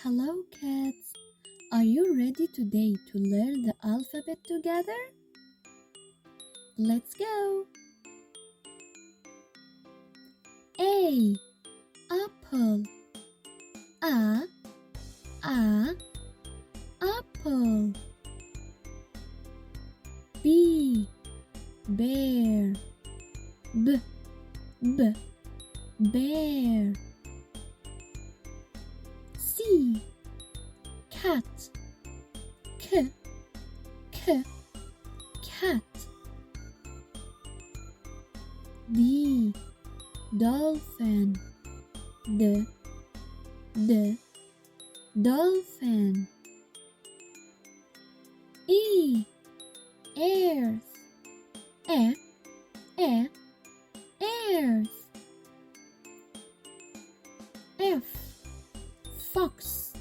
Hello kids! Are you ready today to learn the alphabet together? Let's go! A. Apple. Apple. B. Bear. Bear. C. Cat. Cat. D. Dolphin. Dolphin. E. Earth. Earth. F. Fox.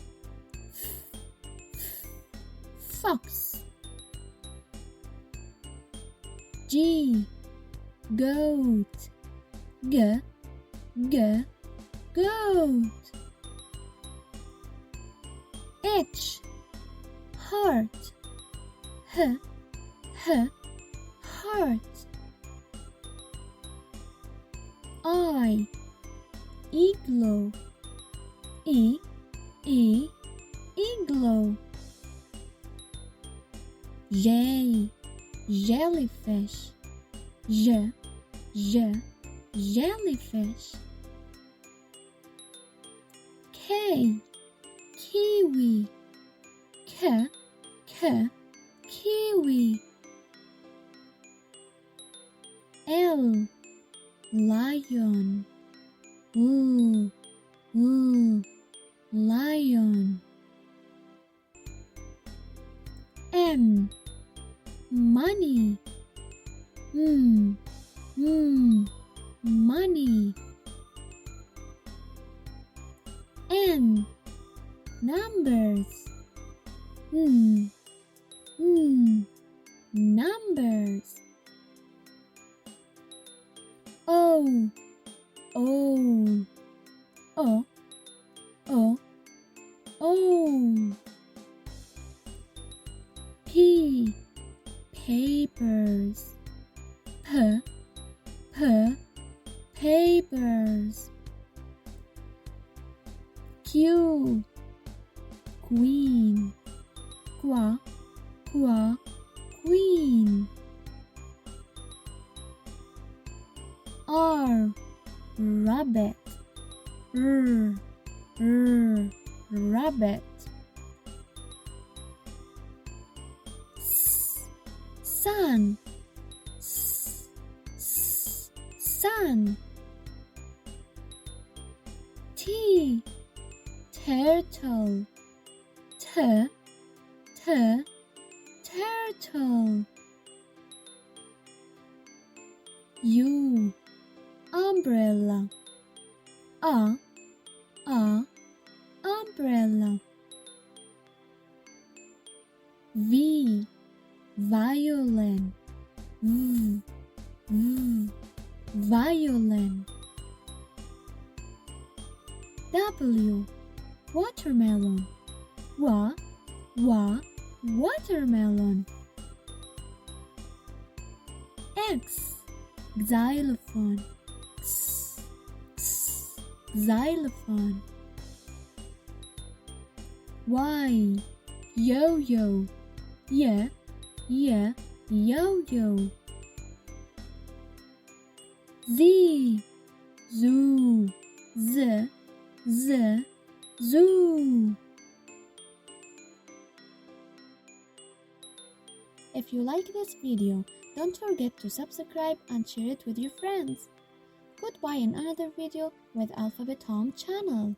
Fox. G. Goat. Goat. H. Heart. Heart. I. Igloo. Igloo. J. Jellyfish. Jellyfish. K. Kiwi. Kiwi. L. Lion. Lion. M. Money. Money. N. Numbers. Numbers. O. P. Papers. Papers. Q. Queen. Queen. R. Rabbit. Rabbit. Sun. Sun. T. Turtle. Turtle. U. Umbrella. Umbrella. V. Violin. Violin. W. Watermelon. Watermelon. X. Xylophone. Xylophone. Y. Yo-yo. Yo-yo. Z. Zoo. Zoo. If you like this video, don't forget to subscribe and share it with your friends. Goodbye in another video with Alphabet Home channel.